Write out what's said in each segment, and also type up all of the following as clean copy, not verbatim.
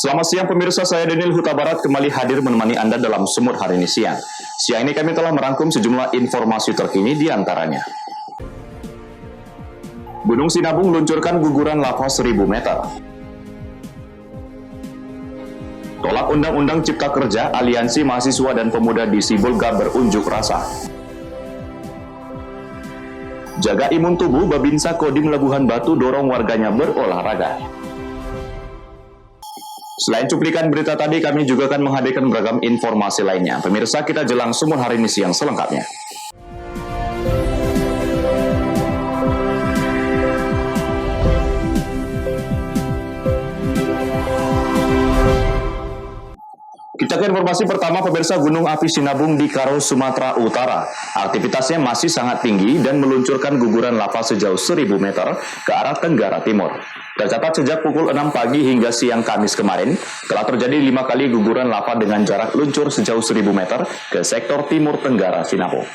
Selamat siang pemirsa, saya Daniel Huta Barat kembali hadir menemani Anda dalam Semut hari ini siang. Siang ini kami telah merangkum sejumlah informasi terkini di antaranya. Gunung Sinabung meluncurkan guguran lava 1000 meter. Tolak Undang-Undang Cipta Kerja, Aliansi Mahasiswa dan Pemuda di Sibolga berunjuk rasa. Jaga imun tubuh, Babinsa Kodim Labuhan Batu dorong warganya berolahraga. Selain cuplikan berita tadi, kami juga akan menghadirkan beragam informasi lainnya. Pemirsa, kita jelang Semut hari ini siang selengkapnya. Kita ke informasi pertama, pemirsa. Gunung api Sinabung di Karo, Sumatera Utara. Aktivitasnya masih sangat tinggi dan meluncurkan guguran lava sejauh 1000 meter ke arah tenggara timur. Tercatat sejak pukul 6 pagi hingga siang Kamis kemarin, telah terjadi 5 kali guguran lava dengan jarak luncur sejauh 1000 meter ke sektor timur tenggara Sinabung.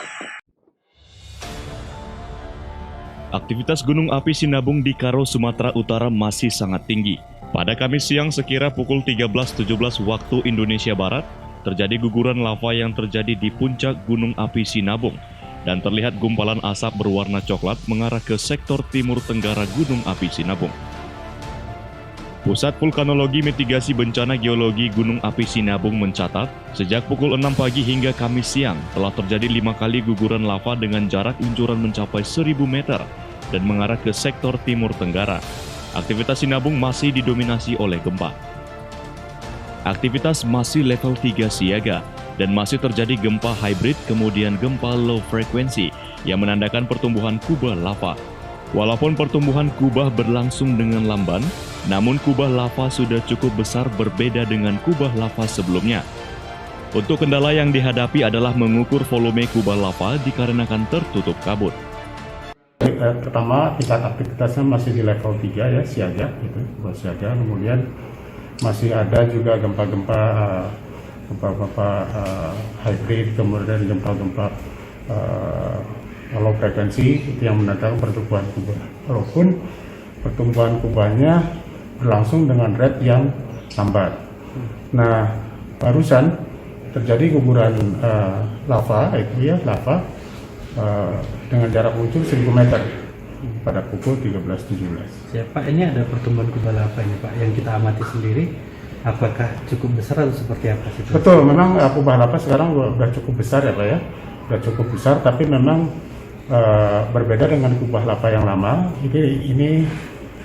Aktivitas gunung api Sinabung di Karo, Sumatera Utara masih sangat tinggi. Pada Kamis siang sekira pukul 13.17 waktu Indonesia Barat, terjadi guguran lava yang terjadi di puncak gunung api Sinabung dan terlihat gumpalan asap berwarna coklat mengarah ke sektor timur tenggara gunung api Sinabung. Pusat Vulkanologi Mitigasi Bencana Geologi Gunung Api Sinabung mencatat, sejak pukul 6 pagi hingga Kamis siang telah terjadi 5 kali guguran lava dengan jarak luncuran mencapai 1000 meter dan mengarah ke sektor timur tenggara. Aktivitas Sinabung masih didominasi oleh gempa. Aktivitas masih level 3 siaga dan masih terjadi gempa hybrid kemudian gempa low frekuensi yang menandakan pertumbuhan kubah lava. Walaupun pertumbuhan kubah berlangsung dengan lamban, namun kubah lava sudah cukup besar berbeda dengan kubah lava sebelumnya. Untuk kendala yang dihadapi adalah mengukur volume kubah lava dikarenakan tertutup kabut. Pertama, tingkat aktivitasnya masih di level 3 ya, siaga gitu, siaga. Kemudian masih ada juga gempa-gempa hybrid, kemudian gempa-gempa low frekuensi itu yang menandakan pertumbuhan kubah. Walaupun pertumbuhan kubahnya berlangsung dengan rate yang lambat. Nah, barusan terjadi guguran lava dengan jarak luncur 1000 meter pada pukul 13.17. Ya, Pak, ini ada pertumbuhan kubah lava ini, Pak, yang kita amati sendiri. Apakah cukup besar atau seperti apa sih? Betul, memang kubah lava sekarang sudah cukup besar ya Pak ya, sudah cukup besar, tapi memang berbeda dengan kubah lava yang lama. Ini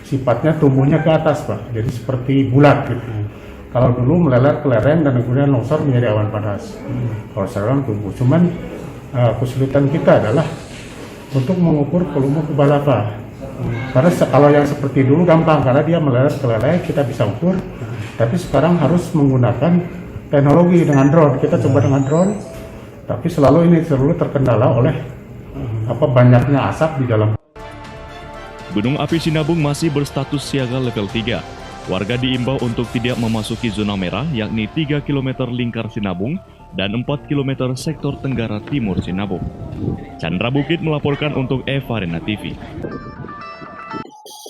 sifatnya tumbuhnya ke atas Pak, jadi seperti bulat gitu. Kalau dulu melelet ke lereng dan kemudian longsor menjadi awan panas. Kalau sekarang tumbuh, cuman kesulitan kita adalah untuk mengukur volume kubah lava. Karena kalau yang seperti dulu gampang, karena dia melelet ke lereng kita bisa ukur. Tapi sekarang harus menggunakan teknologi dengan drone. Kita coba dengan drone, tapi selalu terkendala oleh banyaknya asap di dalam. Gunung api Sinabung masih berstatus siaga level 3. Warga diimbau untuk tidak memasuki zona merah, yakni 3 km lingkar Sinabung dan 4 km sektor tenggara timur Sinabung. Chandra Bukit melaporkan untuk Eva Arena TV.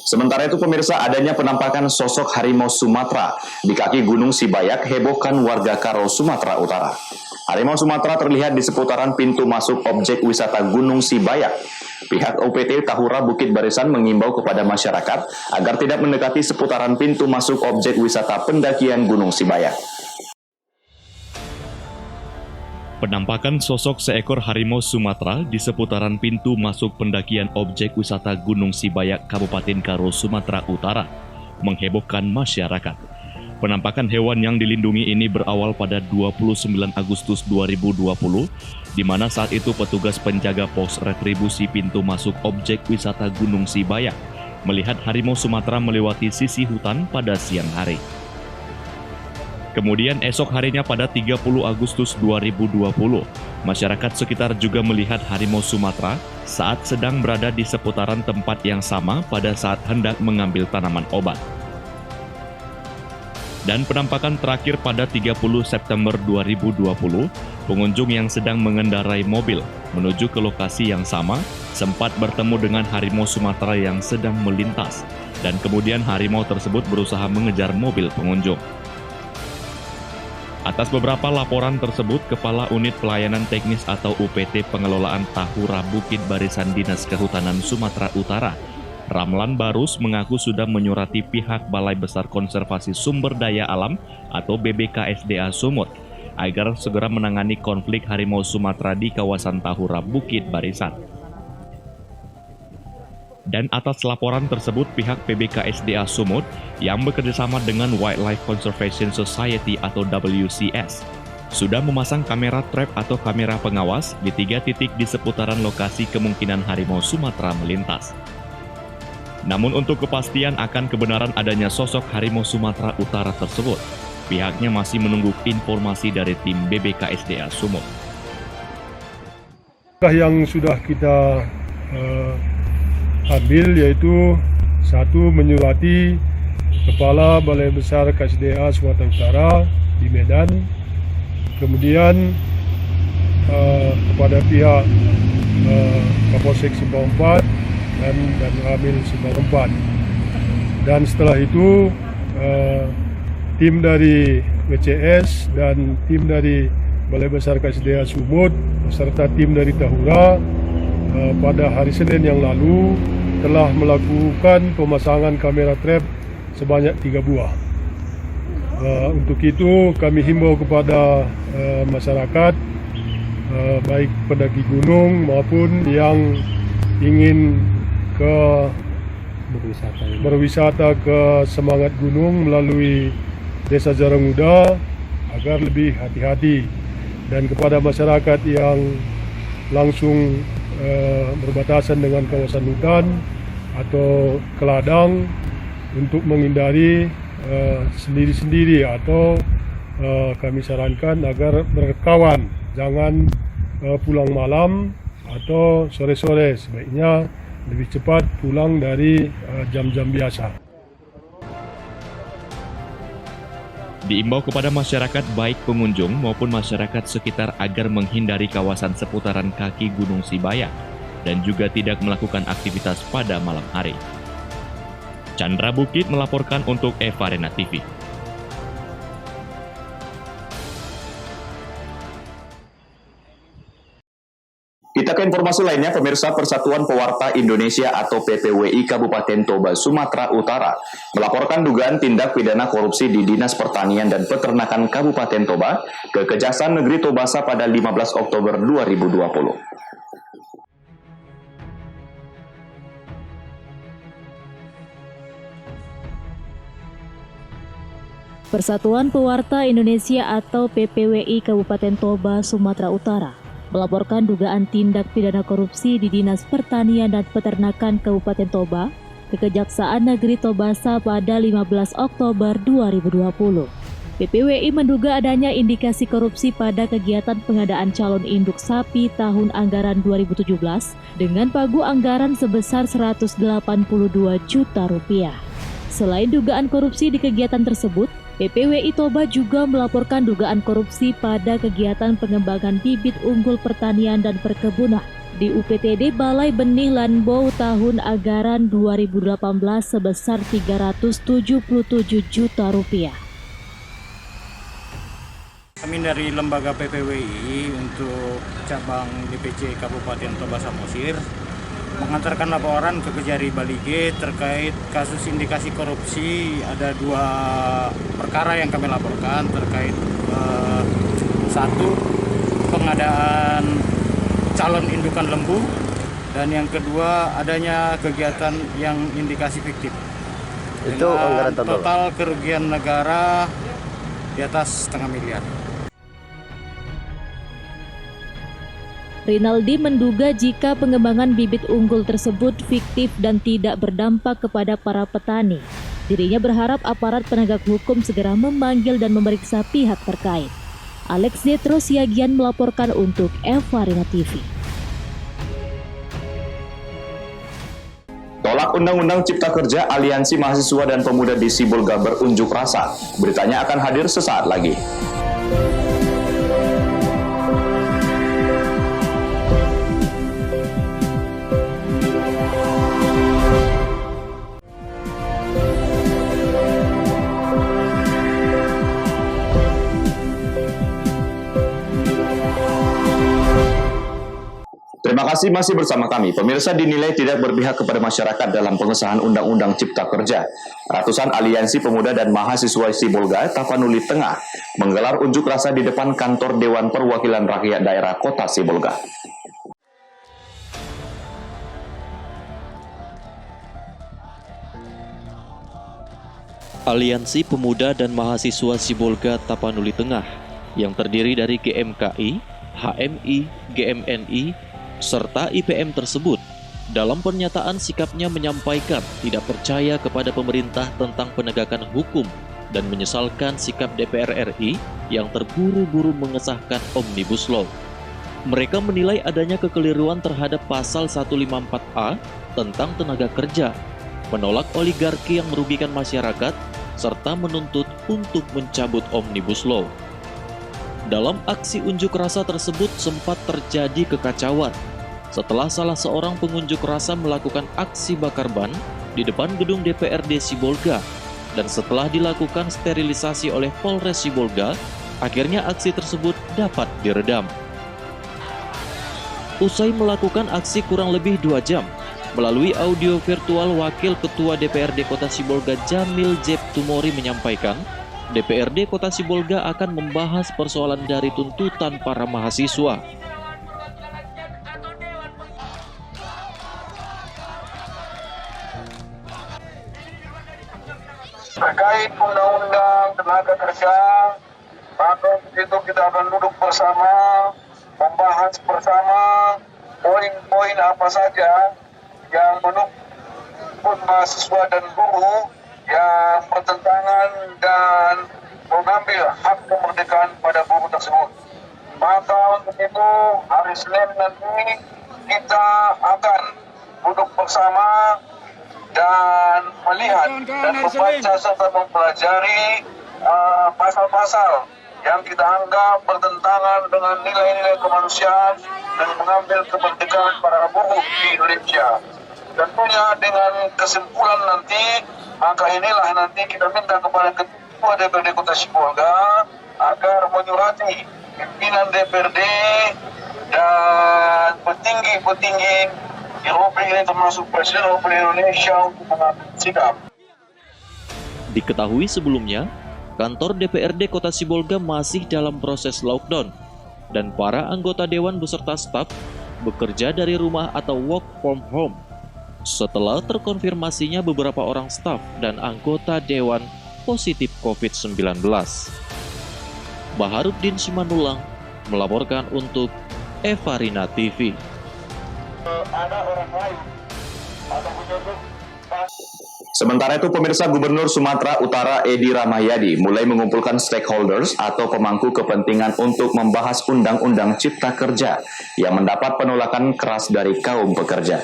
Sementara itu pemirsa, adanya penampakan sosok harimau Sumatera di kaki Gunung Sibayak hebohkan warga Karo, Sumatera Utara. Harimau Sumatera terlihat di seputaran pintu masuk objek wisata Gunung Sibayak. Pihak OPT Tahura Bukit Barisan mengimbau kepada masyarakat agar tidak mendekati seputaran pintu masuk objek wisata pendakian Gunung Sibayak. Penampakan sosok seekor harimau Sumatera di seputaran pintu masuk pendakian objek wisata Gunung Sibayak Kabupaten Karo, Sumatera Utara menghebohkan masyarakat. Penampakan hewan yang dilindungi ini berawal pada 29 Agustus 2020, di mana saat itu petugas penjaga pos retribusi pintu masuk objek wisata Gunung Sibayak melihat harimau Sumatera melewati sisi hutan pada siang hari. Kemudian esok harinya pada 30 Agustus 2020, masyarakat sekitar juga melihat harimau Sumatera saat sedang berada di seputaran tempat yang sama pada saat hendak mengambil tanaman obat. Dan penampakan terakhir pada 30 September 2020, pengunjung yang sedang mengendarai mobil menuju ke lokasi yang sama sempat bertemu dengan harimau Sumatera yang sedang melintas, dan kemudian harimau tersebut berusaha mengejar mobil pengunjung. Atas beberapa laporan tersebut, Kepala Unit Pelayanan Teknis atau UPT Pengelolaan Tahura Bukit Barisan Dinas Kehutanan Sumatera Utara, Ramlan Barus mengaku sudah menyurati pihak Balai Besar Konservasi Sumber Daya Alam atau BBKSDA Sumut agar segera menangani konflik harimau Sumatera di kawasan Tahura Bukit Barisan. Dan atas laporan tersebut, pihak PBKSDA Sumut yang bekerjasama dengan Wildlife Conservation Society atau WCS sudah memasang kamera trap atau kamera pengawas di 3 titik di seputaran lokasi kemungkinan harimau Sumatera melintas. Namun untuk kepastian akan kebenaran adanya sosok harimau Sumatera Utara tersebut, pihaknya masih menunggu informasi dari tim BBKSDA Sumut. Yang sudah kita ambil yaitu satu, menyurati Kepala Balai Besar KSDA Sumatera Utara di Medan, kemudian kepada pihak Kapolsek Simpang 4 dan Ramil Simpang 4, dan setelah itu tim dari WCS dan tim dari Balai Besar KSDA Sumut beserta tim dari Tahura pada hari Senin yang lalu telah melakukan pemasangan kamera trap sebanyak 3 buah. Untuk itu kami himbau kepada masyarakat, baik pendaki gunung maupun yang ingin berwisata ke Semangat Gunung melalui Desa Jarangmuda agar lebih hati-hati, dan kepada masyarakat yang langsung berbatasan dengan kawasan hutan atau ke ladang untuk menghindari sendiri-sendiri, atau kami sarankan agar berkawan, jangan pulang malam atau sore-sore, sebaiknya lebih cepat pulang dari jam-jam biasa. Diimbau kepada masyarakat baik pengunjung maupun masyarakat sekitar agar menghindari kawasan seputaran kaki Gunung Sibayang dan juga tidak melakukan aktivitas pada malam hari. Chandra Bukit melaporkan untuk Eva Arena TV. Kita ke informasi lainnya, pemirsa. Persatuan Pewarta Indonesia atau PPWI Kabupaten Toba, Sumatera Utara melaporkan dugaan tindak pidana korupsi di Dinas Pertanian dan Peternakan Kabupaten Toba ke Kejaksaan Negeri Tobasa pada 15 Oktober 2020. Persatuan Pewarta Indonesia atau PPWI Kabupaten Toba, Sumatera Utara melaporkan dugaan tindak pidana korupsi di Dinas Pertanian dan Peternakan Kabupaten Toba ke Kejaksaan Negeri Tobasa pada 15 Oktober 2020. PPWI menduga adanya indikasi korupsi pada kegiatan pengadaan calon induk sapi tahun anggaran 2017 dengan pagu anggaran sebesar Rp182 juta. Selain dugaan korupsi di kegiatan tersebut, PPWI Toba juga melaporkan dugaan korupsi pada kegiatan pengembangan bibit unggul pertanian dan perkebunan di UPTD Balai Benih Lanbou tahun anggaran 2018 sebesar Rp377 juta. Kami dari lembaga PPWI untuk cabang DPC Kabupaten Toba Samosir mengantarkan laporan ke Kejari Balige terkait kasus indikasi korupsi. Ada 2 perkara yang kami laporkan terkait satu, pengadaan calon indukan lembu, dan yang kedua adanya kegiatan yang indikasi fiktif. Itu anggaran total kerugian negara di atas setengah miliar. Rinaldi menduga jika pengembangan bibit unggul tersebut fiktif dan tidak berdampak kepada para petani. Dirinya berharap aparat penegak hukum segera memanggil dan memeriksa pihak terkait. Alex Detro Siagian melaporkan untuk Eva Arena TV. Tolak Undang-Undang Cipta Kerja, Aliansi Mahasiswa dan Pemuda di Sibolga berunjuk rasa. Beritanya akan hadir sesaat lagi. informasi masih bersama kami. Pemirsa, dinilai tidak berpihak kepada masyarakat dalam pengesahan Undang-Undang Cipta Kerja. Ratusan aliansi pemuda dan mahasiswa Sibolga, Tapanuli Tengah, menggelar unjuk rasa di depan kantor Dewan Perwakilan Rakyat Daerah Kota Sibolga. Aliansi Pemuda dan Mahasiswa Sibolga Tapanuli Tengah yang terdiri dari GMKI, HMI, GMNI, serta IPM tersebut dalam pernyataan sikapnya menyampaikan tidak percaya kepada pemerintah tentang penegakan hukum dan menyesalkan sikap DPR RI yang terburu-buru mengesahkan Omnibus Law. Mereka menilai adanya kekeliruan terhadap pasal 154A tentang tenaga kerja, menolak oligarki yang merugikan masyarakat, serta menuntut untuk mencabut Omnibus Law. Dalam aksi unjuk rasa tersebut sempat terjadi kekacauan setelah salah seorang pengunjuk rasa melakukan aksi bakar ban di depan gedung DPRD Sibolga, dan setelah dilakukan sterilisasi oleh Polres Sibolga, akhirnya aksi tersebut dapat diredam. Usai melakukan aksi kurang lebih 2 jam, melalui audio virtual, Wakil Ketua DPRD Kota Sibolga Jamil Jeb Tumori menyampaikan, DPRD Kota Sibolga akan membahas persoalan dari tuntutan para mahasiswa. Terkait undang-undang tenaga kerja, maka itu kita akan duduk bersama, membahas bersama poin-poin apa saja yang menurut mahasiswa dan guru yang bertentangan dan mengambil hak kemerdekaan pada guru tersebut. Maka untuk itu hari Senin nanti kita akan duduk bersama dan melihat dan membaca serta mempelajari pasal-pasal yang kita anggap bertentangan dengan nilai-nilai kemanusiaan dan mengambil kemerdekaan para buruh di Indonesia. Tentunya dengan kesimpulan nanti, maka inilah nanti kita minta kepada Ketua DPRD Kota Sibolga agar menyurati pimpinan DPRD dan petinggi-petinggi di Republik ini termasuk Presiden Republik Indonesia untuk mengambil sikap. Diketahui sebelumnya, kantor DPRD Kota Sibolga masih dalam proses lockdown dan para anggota dewan beserta staf bekerja dari rumah atau work from home. Setelah terkonfirmasinya beberapa orang staf dan anggota dewan positif COVID-19. Baharuddin Simanulang melaporkan untuk Evarina TV. Ada orang lain atau menyebut. Sementara itu, pemirsa, Gubernur Sumatera Utara Edi Rahmayadi mulai mengumpulkan stakeholders atau pemangku kepentingan untuk membahas Undang-Undang Cipta Kerja yang mendapat penolakan keras dari kaum pekerja.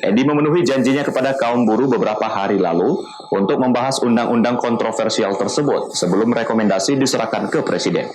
Edi memenuhi janjinya kepada kaum buruh beberapa hari lalu untuk membahas undang-undang kontroversial tersebut sebelum rekomendasi diserahkan ke Presiden.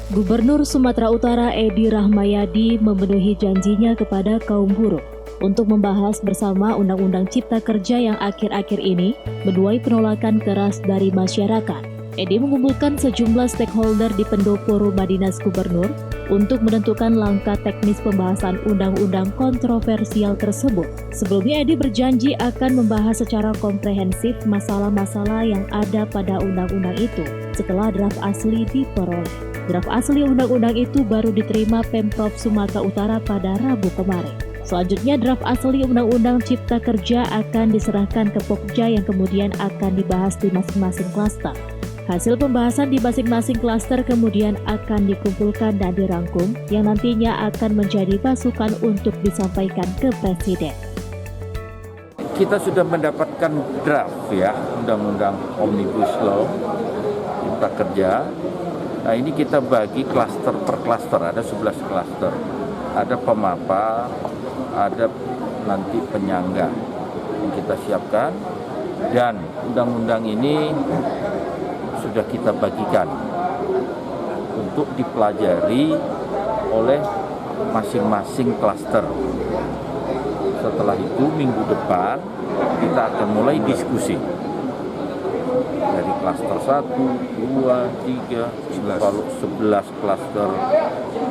Gubernur Sumatera Utara Edi Rahmayadi memenuhi janjinya kepada kaum buruh untuk membahas bersama Undang-Undang Cipta Kerja yang akhir-akhir ini menuai penolakan keras dari masyarakat. Edi mengumpulkan sejumlah stakeholder di pendopo Rumah Dinas Gubernur untuk menentukan langkah teknis pembahasan undang-undang kontroversial tersebut. Sebelumnya, Edi berjanji akan membahas secara komprehensif masalah-masalah yang ada pada undang-undang itu setelah draft asli diperoleh. Draft asli undang-undang itu baru diterima Pemprov Sumatera Utara pada Rabu kemarin. Selanjutnya, draft asli Undang-Undang Cipta Kerja akan diserahkan ke Pokja yang kemudian akan dibahas di masing-masing klaster. Hasil pembahasan di masing-masing klaster kemudian akan dikumpulkan dan dirangkum yang nantinya akan menjadi masukan untuk disampaikan ke Presiden. Kita sudah mendapatkan draft ya, Undang-Undang Omnibus Law Cipta Kerja. Nah, ini kita bagi klaster per klaster, ada 11 klaster. Ada pemapar, ada nanti penyangga yang kita siapkan, dan undang-undang ini sudah kita bagikan untuk dipelajari oleh masing-masing klaster. Setelah itu minggu depan kita akan mulai diskusi dari klaster 1, 2, 3, kalau 11 klaster,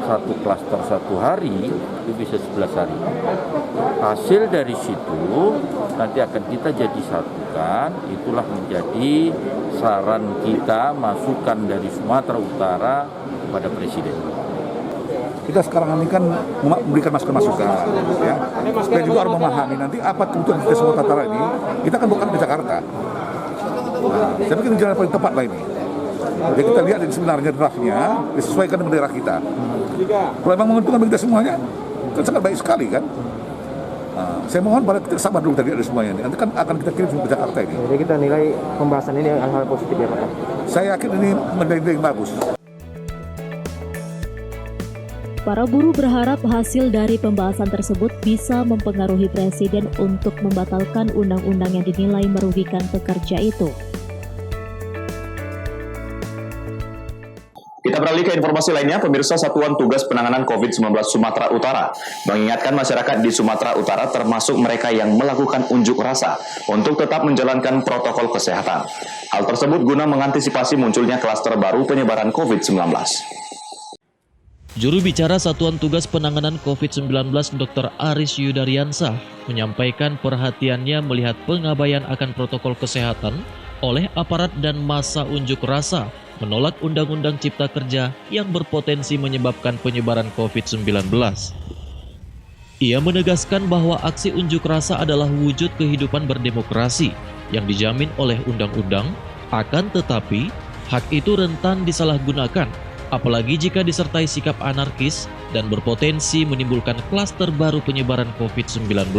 satu klaster 1 hari, itu bisa 11 hari. Hasil dari situ nanti akan kita jadi satukan, itulah menjadi saran kita, masukan dari Sumatera Utara kepada Presiden. Kita sekarang ini kan memberikan masukan, ya. Dan juga harus memahami nanti apa kebutuhan kita semua Tatara ini. Kita kan bukan ke Jakarta. Nah, saya pikir jalan paling tepat lah ini. Jadi kita lihat sebenarnya draftnya disesuaikan dengan daerah kita. Kalau memang menguntungkan bagi kita semuanya, kan sangat baik sekali kan. Nah, saya mohon pada kita sabar dulu tadi ada semuanya ini. Nanti kan akan kita kirim ke Jakarta ini. Jadi kita nilai pembahasan ini hal positif ya Pak? Saya yakin ini menjadi yang bagus. Para buruh berharap hasil dari pembahasan tersebut bisa mempengaruhi Presiden untuk membatalkan undang-undang yang dinilai merugikan pekerja itu. Kita beralih ke informasi lainnya, pemirsa. Satuan Tugas Penanganan COVID-19 Sumatera Utara mengingatkan masyarakat di Sumatera Utara termasuk mereka yang melakukan unjuk rasa untuk tetap menjalankan protokol kesehatan. Hal tersebut guna mengantisipasi munculnya klaster baru penyebaran COVID-19. Juru bicara Satuan Tugas Penanganan COVID-19 Dr. Aris Yudariansah menyampaikan perhatiannya melihat pengabaian akan protokol kesehatan oleh aparat dan massa unjuk rasa menolak Undang-Undang Cipta Kerja yang berpotensi menyebabkan penyebaran COVID-19. Ia menegaskan bahwa aksi unjuk rasa adalah wujud kehidupan berdemokrasi yang dijamin oleh undang-undang, akan tetapi hak itu rentan disalahgunakan, apalagi jika disertai sikap anarkis dan berpotensi menimbulkan klaster baru penyebaran COVID-19.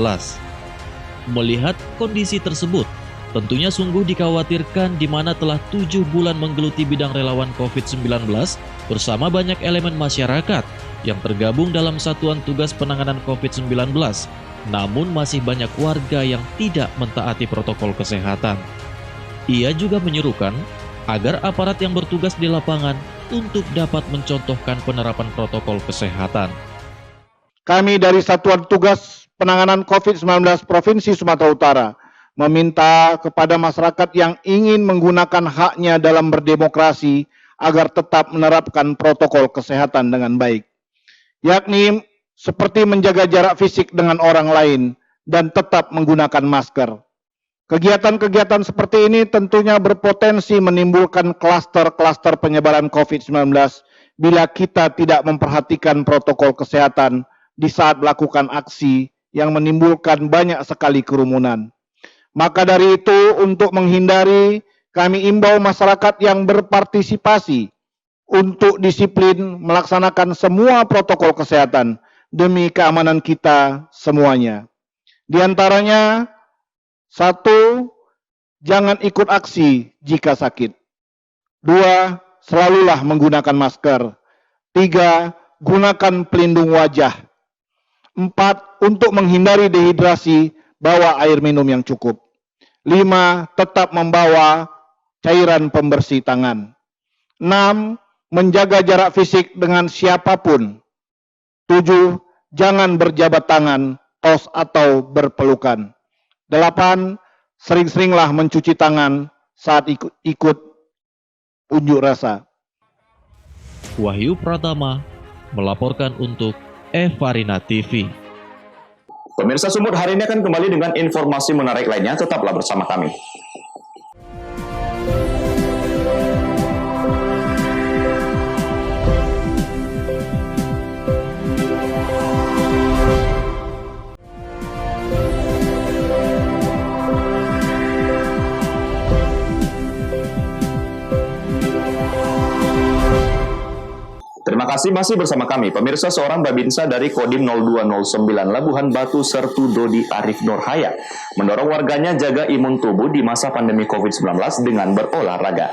Melihat kondisi tersebut, tentunya sungguh dikhawatirkan di mana telah 7 bulan menggeluti bidang relawan COVID-19 bersama banyak elemen masyarakat yang tergabung dalam Satuan Tugas Penanganan COVID-19, namun masih banyak warga yang tidak mentaati protokol kesehatan. Ia juga menyerukan agar aparat yang bertugas di lapangan untuk dapat mencontohkan penerapan protokol kesehatan. Kami dari Satuan Tugas Penanganan COVID-19 Provinsi Sumatera Utara meminta kepada masyarakat yang ingin menggunakan haknya dalam berdemokrasi agar tetap menerapkan protokol kesehatan dengan baik, yakni seperti menjaga jarak fisik dengan orang lain dan tetap menggunakan masker. Kegiatan-kegiatan seperti ini tentunya berpotensi menimbulkan klaster-klaster penyebaran COVID-19 bila kita tidak memperhatikan protokol kesehatan di saat melakukan aksi yang menimbulkan banyak sekali kerumunan. Maka dari itu, untuk menghindari, kami imbau masyarakat yang berpartisipasi untuk disiplin melaksanakan semua protokol kesehatan demi keamanan kita semuanya. Di antaranya, 1. Jangan ikut aksi jika sakit. 2. Selalulah menggunakan masker. 3. Gunakan pelindung wajah. 4. Untuk menghindari dehidrasi, bawa air minum yang cukup. 5. Tetap membawa cairan pembersih tangan. 6. Menjaga jarak fisik dengan siapapun. 7. Jangan berjabat tangan, tos atau berpelukan. 8. Sering-seringlah mencuci tangan saat ikut unjuk rasa. Wahyu Pratama melaporkan untuk Evarina TV. Pemirsa Sumut, hari ini akan kembali dengan informasi menarik lainnya. Tetaplah bersama kami. Terima kasih masih bersama kami. Pemirsa, seorang babinsa dari Kodim 0209 Labuhan Batu Sertu Dodi Arif Nurhayat mendorong warganya jaga imun tubuh di masa pandemi COVID-19 dengan berolahraga.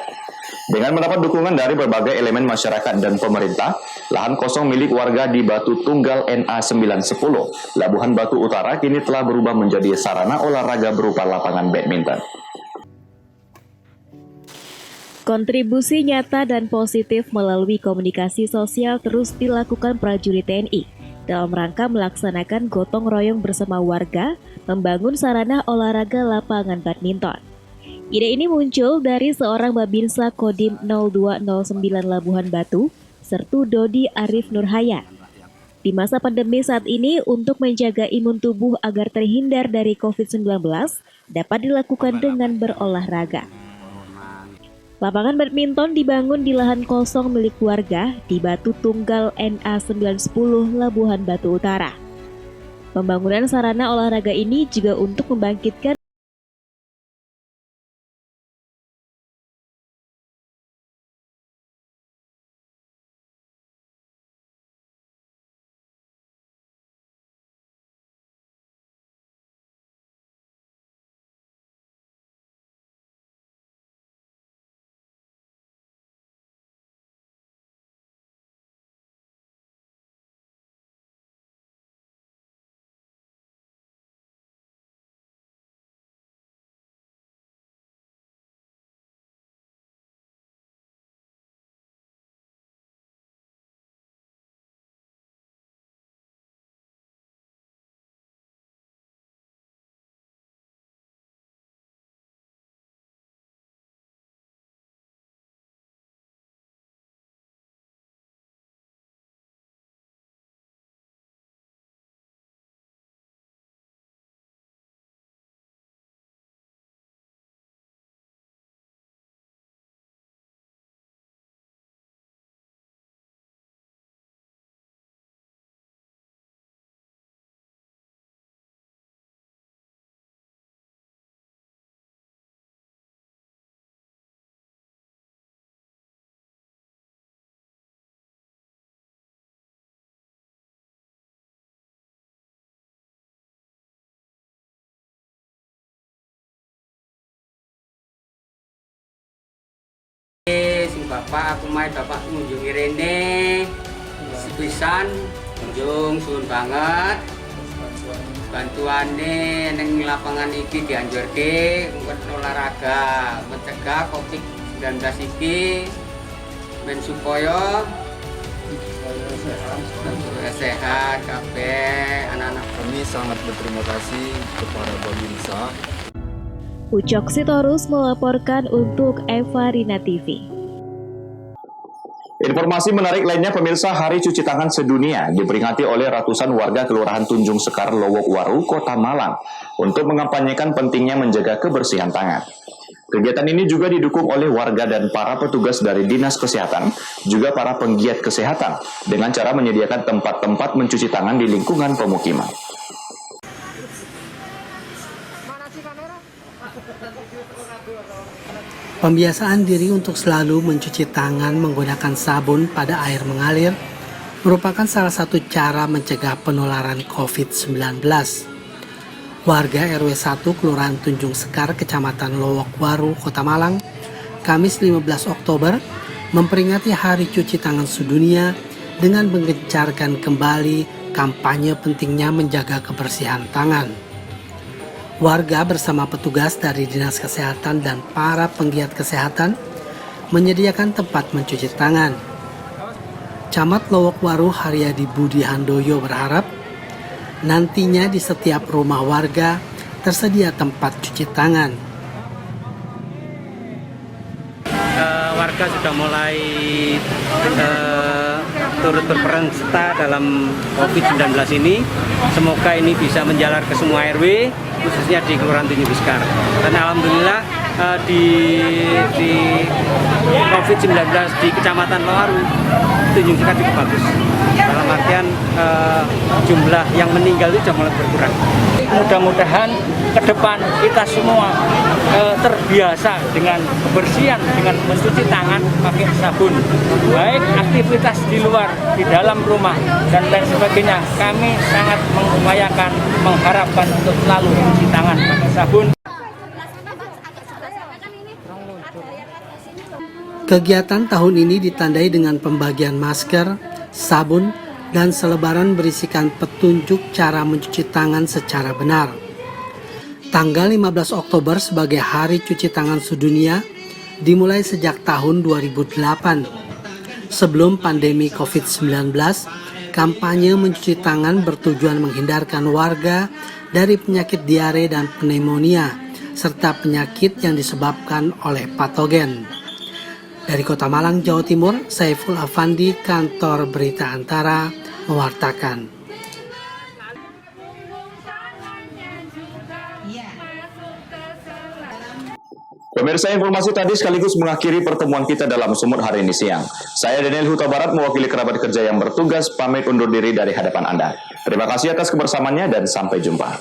Dengan mendapat dukungan dari berbagai elemen masyarakat dan pemerintah, lahan kosong milik warga di Batu Tunggal NA 910, Labuhan Batu Utara kini telah berubah menjadi sarana olahraga berupa lapangan badminton. Kontribusi nyata dan positif melalui komunikasi sosial terus dilakukan prajurit TNI dalam rangka melaksanakan gotong royong bersama warga membangun sarana olahraga lapangan badminton. Ide ini muncul dari seorang Babinsa Kodim 0209 Labuhan Batu, Sertu Dodi Arif Nurhaya. Di masa pandemi saat ini, untuk menjaga imun tubuh agar terhindar dari COVID-19, dapat dilakukan dengan berolahraga. Lapangan badminton dibangun di lahan kosong milik warga di Batu Tunggal NA 910 Labuhan Batu Utara. Pembangunan sarana olahraga ini juga untuk membangkitkan Bapak aku mai bapak ngunjungi rene sepisan kunjung suwun banget bantuane neng lapangan iki dianjurke olahraga mencegah COVID-19 iki men supaya sehat kabeh anak-anak. Kami sangat berterima kasih kepada Babinsa. Ucok Sitorus melaporkan untuk Eva Rina TV. Informasi menarik lainnya pemirsa, Hari Cuci Tangan Sedunia diperingati oleh ratusan warga Kelurahan Tunjung Sekar, Lowokwaru, Kota Malang untuk mengampanyekan pentingnya menjaga kebersihan tangan. Kegiatan ini juga didukung oleh warga dan para petugas dari Dinas Kesehatan, juga para penggiat kesehatan, dengan cara menyediakan tempat-tempat mencuci tangan di lingkungan pemukiman. Pembiasaan diri untuk selalu mencuci tangan menggunakan sabun pada air mengalir merupakan salah satu cara mencegah penularan COVID-19. Warga RW 1 Kelurahan Tunjung Sekar, Kecamatan Lowokwaru, Kota Malang, Kamis 15 Oktober memperingati Hari Cuci Tangan Sedunia dengan menggencarkan kembali kampanye pentingnya menjaga kebersihan tangan. Warga bersama petugas dari Dinas Kesehatan dan para penggiat kesehatan menyediakan tempat mencuci tangan. Camat Lowokwaru Haryadi Budi Handoyo berharap nantinya di setiap rumah warga tersedia tempat cuci tangan. Warga sudah mulai turut berperan serta dalam COVID-19 ini. Semoga ini bisa menjalar ke semua RW, khususnya di Kelurahan Tunjung Sekar. Dan alhamdulillah di COVID-19 di Kecamatan Lowokwaru Tunjung Sekar cukup bagus. Dalam artian jumlah yang meninggal itu sudah mulai berkurang. Mudah-mudahan ke depan kita semua terbiasa dengan kebersihan, dengan mencuci tangan pakai sabun, baik aktivitas di luar, di dalam rumah dan lain sebagainya. Kami sangat mengupayakan, mengharapkan untuk selalu mencuci tangan pakai sabun. Kegiatan tahun ini ditandai dengan pembagian masker, sabun, dan selebaran berisikan petunjuk cara mencuci tangan secara benar. Tanggal 15 Oktober sebagai Hari Cuci Tangan Sedunia dimulai sejak tahun 2008. Sebelum pandemi COVID-19, kampanye mencuci tangan bertujuan menghindarkan warga dari penyakit diare dan pneumonia, serta penyakit yang disebabkan oleh patogen. Dari Kota Malang, Jawa Timur, Saiful Afandi, Kantor Berita Antara, mewartakan. Pemirsa, informasi tadi sekaligus mengakhiri pertemuan kita dalam Sumut hari ini siang. Saya Daniel Huta Barat mewakili kerabat kerja yang bertugas pamit undur diri dari hadapan Anda. Terima kasih atas kebersamaannya dan sampai jumpa.